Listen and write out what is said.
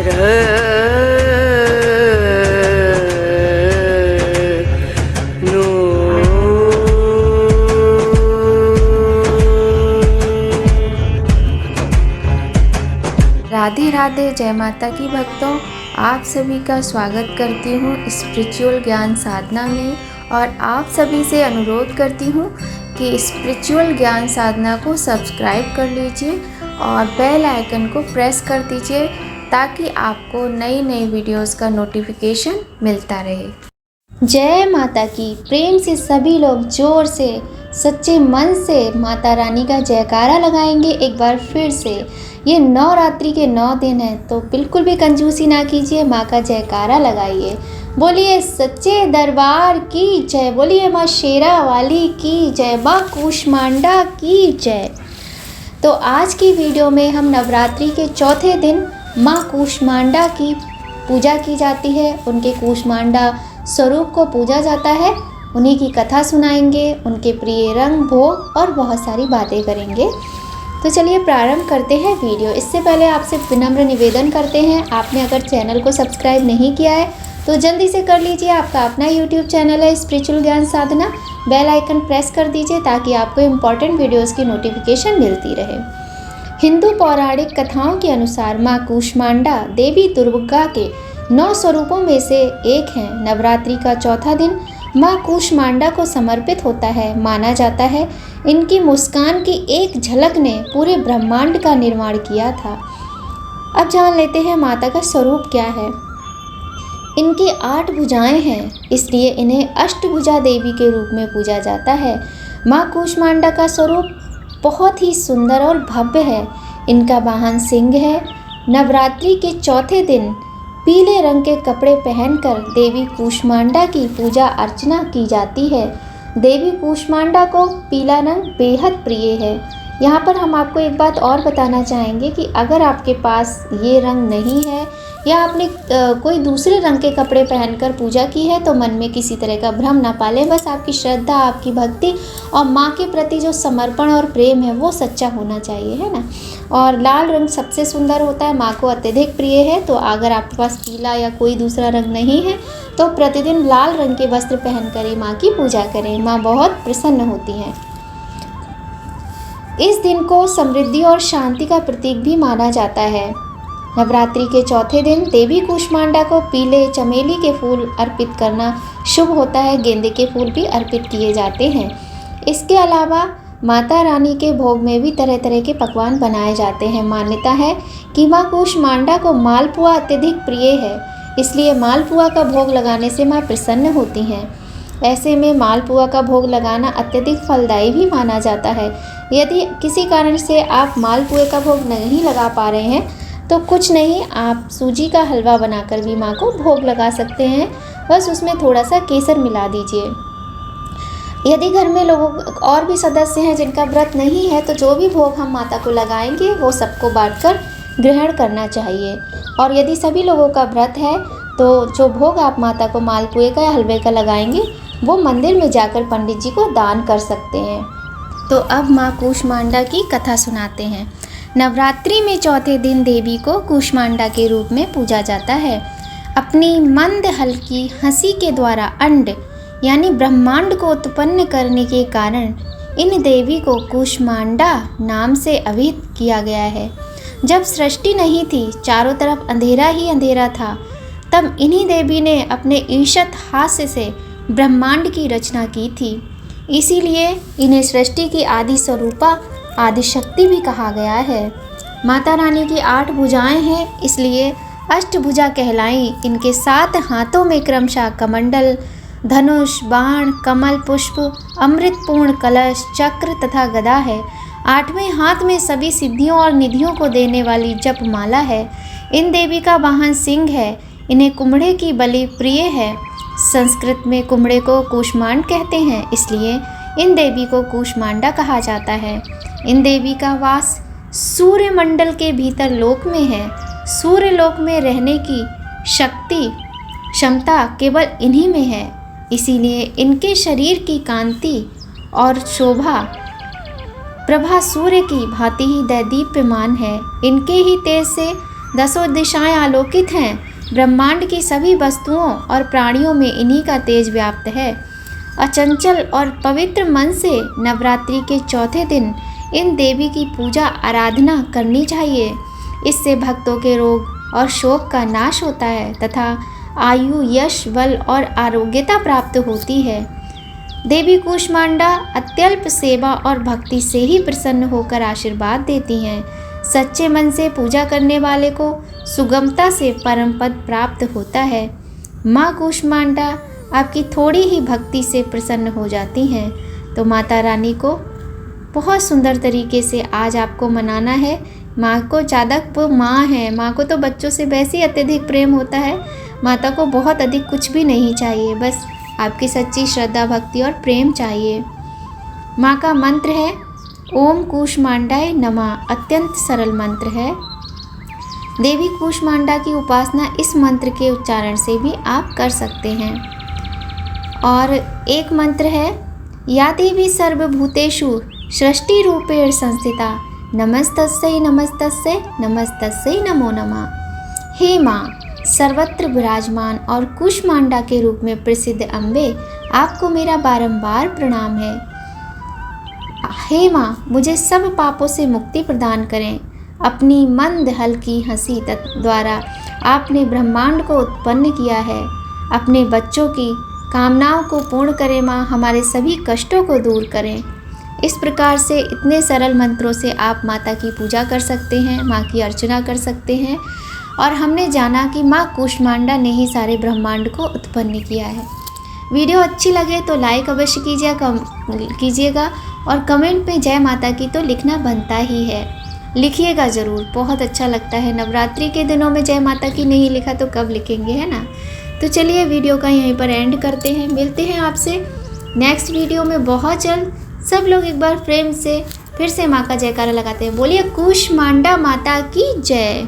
राधे राधे, जय माता की भक्तों। आप सभी का स्वागत करती हूँ स्पिरिचुअल ज्ञान साधना में और आप सभी से अनुरोध करती हूँ कि स्पिरिचुअल ज्ञान साधना को सब्सक्राइब कर लीजिए और बेल आइकन को प्रेस कर दीजिए ताकि आपको नई नई वीडियोस का नोटिफिकेशन मिलता रहे। जय माता की। प्रेम से सभी लोग जोर से सच्चे मन से माता रानी का जयकारा लगाएंगे एक बार फिर से। ये नवरात्रि के 9 दिन हैं तो बिल्कुल भी कंजूसी ना कीजिए, माँ का जयकारा लगाइए। बोलिए सच्चे दरबार की जय, बोलिए माँ शेरा वाली की जय, माँ कूष्मांडा की जय। तो आज की वीडियो में हम नवरात्रि के चौथे दिन माँ कूष्मांडा की पूजा की जाती है, उनके कूष्मांडा स्वरूप को पूजा जाता है, उन्हीं की कथा सुनाएंगे, उनके प्रिय रंग भोग और बहुत सारी बातें करेंगे। तो चलिए प्रारंभ करते हैं वीडियो। इससे पहले आपसे विनम्र निवेदन करते हैं, आपने अगर चैनल को सब्सक्राइब नहीं किया है तो जल्दी से कर लीजिए। आपका अपना यूट्यूब चैनल है स्पिरिचुअल ज्ञान साधना, बेल आइकन प्रेस कर दीजिए ताकि आपको इम्पॉर्टेंट वीडियोज़ की नोटिफिकेशन मिलती रहे। हिंदू पौराणिक कथाओं के अनुसार माँ कूष्मांडा देवी दुर्गा के 9 स्वरूपों में से एक हैं। नवरात्रि का चौथा दिन माँ कूष्मांडा को समर्पित होता है। माना जाता है इनकी मुस्कान की एक झलक ने पूरे ब्रह्मांड का निर्माण किया था। अब जान लेते हैं माता का स्वरूप क्या है। इनकी 8 भुजाएं हैं, इसलिए इन्हें अष्टभुजा देवी के रूप में पूजा जाता है। माँ कूष्मांडा का स्वरूप बहुत ही सुंदर और भव्य है। इनका वाहन सिंह है। नवरात्रि के चौथे दिन पीले रंग के कपड़े पहनकर देवी कूष्मांडा की पूजा अर्चना की जाती है। देवी कूष्मांडा को पीला रंग बेहद प्रिय है। यहाँ पर हम आपको एक बात और बताना चाहेंगे कि अगर आपके पास ये रंग नहीं है या आपने कोई दूसरे रंग के कपड़े पहनकर पूजा की है तो मन में किसी तरह का भ्रम ना पालें। बस आपकी श्रद्धा, आपकी भक्ति और माँ के प्रति जो समर्पण और प्रेम है वो सच्चा होना चाहिए, है ना। और लाल रंग सबसे सुंदर होता है, माँ को अत्यधिक प्रिय है। तो अगर आपके पास पीला या कोई दूसरा रंग नहीं है तो प्रतिदिन लाल रंग के वस्त्र पहनकर ही माँ की पूजा करें, माँ बहुत प्रसन्न होती हैं। इस दिन को समृद्धि और शांति का प्रतीक भी माना जाता है। नवरात्रि के चौथे दिन देवी कूष्मांडा को पीले चमेली के फूल अर्पित करना शुभ होता है। गेंदे के फूल भी अर्पित किए जाते हैं। इसके अलावा माता रानी के भोग में भी तरह तरह के पकवान बनाए जाते हैं। मान्यता है कि माँ कूष्मांडा को मालपुआ अत्यधिक प्रिय है, इसलिए मालपुआ का भोग लगाने से माँ प्रसन्न होती हैं। ऐसे में मालपुआ का भोग लगाना अत्यधिक फलदायी भी माना जाता है। यदि किसी कारण से आप मालपुए का भोग नहीं लगा पा रहे हैं तो कुछ नहीं, आप सूजी का हलवा बनाकर भी माँ को भोग लगा सकते हैं। बस उसमें थोड़ा सा केसर मिला दीजिए। यदि घर में लोगों और भी सदस्य हैं जिनका व्रत नहीं है तो जो भी भोग हम माता को लगाएंगे वो सबको बांटकर ग्रहण करना चाहिए। और यदि सभी लोगों का व्रत है तो जो भोग आप माता को मालपुए का या हलवे का लगाएंगे वो मंदिर में जाकर पंडित जी को दान कर सकते हैं। तो अब माँ कूष्मांडा की कथा सुनाते हैं। नवरात्रि में चौथे दिन देवी को कूष्मांडा के रूप में पूजा जाता है। अपनी मंद हल्की हंसी के द्वारा अंड यानी ब्रह्मांड को उत्पन्न करने के कारण इन देवी को कूष्मांडा नाम से अभिहित किया गया है। जब सृष्टि नहीं थी, चारों तरफ अंधेरा ही अंधेरा था, तब इन्हीं देवी ने अपने ईशत हास्य से ब्रह्मांड की रचना की थी। इसीलिए इन्हें सृष्टि की आदि स्वरूपा, आदि शक्ति भी कहा गया है। माता रानी की 8 भुजाएं हैं, इसलिए अष्टभुजा कहलाई। इनके 7 हाथों में क्रमशः कमंडल, धनुष, बाण, कमल पुष्प, अमृतपूर्ण कलश, चक्र तथा गदा है। 8वें हाथ में सभी सिद्धियों और निधियों को देने वाली जप माला है। इन देवी का वाहन सिंह है। इन्हें कुम्हड़े की बलि प्रिय है। संस्कृत में कुम्हड़े को कूष्मांड कहते हैं, इसलिए इन देवी को कूष्मांडा कहा जाता है। इन देवी का वास सूर्य मंडल के भीतर लोक में है। सूर्य लोक में रहने की शक्ति क्षमता केवल इन्हीं में है, इसीलिए इनके शरीर की कांति और शोभा प्रभा सूर्य की भांति ही दैदीप्यमान है। इनके ही तेज से 10 दिशाएं आलोकित हैं। ब्रह्मांड की सभी वस्तुओं और प्राणियों में इन्हीं का तेज व्याप्त है। अचंचल और पवित्र मन से नवरात्रि के चौथे दिन इन देवी की पूजा आराधना करनी चाहिए। इससे भक्तों के रोग और शोक का नाश होता है तथा आयु, यश, बल और आरोग्यता प्राप्त होती है। देवी कूष्मांडा अत्यल्प सेवा और भक्ति से ही प्रसन्न होकर आशीर्वाद देती हैं। सच्चे मन से पूजा करने वाले को सुगमता से परम पद प्राप्त होता है। माँ कूष्मांडा आपकी थोड़ी ही भक्ति से प्रसन्न हो जाती हैं। तो माता रानी को बहुत सुंदर तरीके से आज आपको मनाना है। माँ को ज़्यादा, वो माँ है, माँ को तो बच्चों से वैसे ही अत्यधिक प्रेम होता है। माता को बहुत अधिक कुछ भी नहीं चाहिए, बस आपकी सच्ची श्रद्धा, भक्ति और प्रेम चाहिए। माँ का मंत्र है ओम कूष्मांडाय नमः। अत्यंत सरल मंत्र है। देवी कूष्मांडा की उपासना इस मंत्र के उच्चारण से भी आप कर सकते हैं। और एक मंत्र है या देवी सर्वभूतेषु सृष्टि रूपेण संस्थिता नमस्तस्यै नमस्तस्यै नमस्तस्यै नमो नमः। हे माँ, सर्वत्र विराजमान और कूष्मांडा के रूप में प्रसिद्ध अम्बे, आपको मेरा बारंबार प्रणाम है। हे माँ, मुझे सब पापों से मुक्ति प्रदान करें। अपनी मंद हल्की हंसी द्वारा आपने ब्रह्मांड को उत्पन्न किया है। अपने बच्चों की कामनाओं को पूर्ण करें माँ, हमारे सभी कष्टों को दूर करें। इस प्रकार से इतने सरल मंत्रों से आप माता की पूजा कर सकते हैं, माँ की अर्चना कर सकते हैं। और हमने जाना कि माँ कूष्मांडा ने ही सारे ब्रह्मांड को उत्पन्न किया है। वीडियो अच्छी लगे तो लाइक अवश्य कीजिएगा और कमेंट में जय माता की तो लिखना बनता ही है, लिखिएगा ज़रूर, बहुत अच्छा लगता है। नवरात्रि के दिनों में जय माता की नहीं लिखा तो कब लिखेंगे, है ना। तो चलिए वीडियो का यहीं पर एंड करते हैं। मिलते हैं आपसे नेक्स्ट वीडियो में बहुत जल्द। सब लोग एक बार प्रेम से फिर से माँ का जयकारा लगाते हैं। बोलिए कूष्मांडा माता की जय।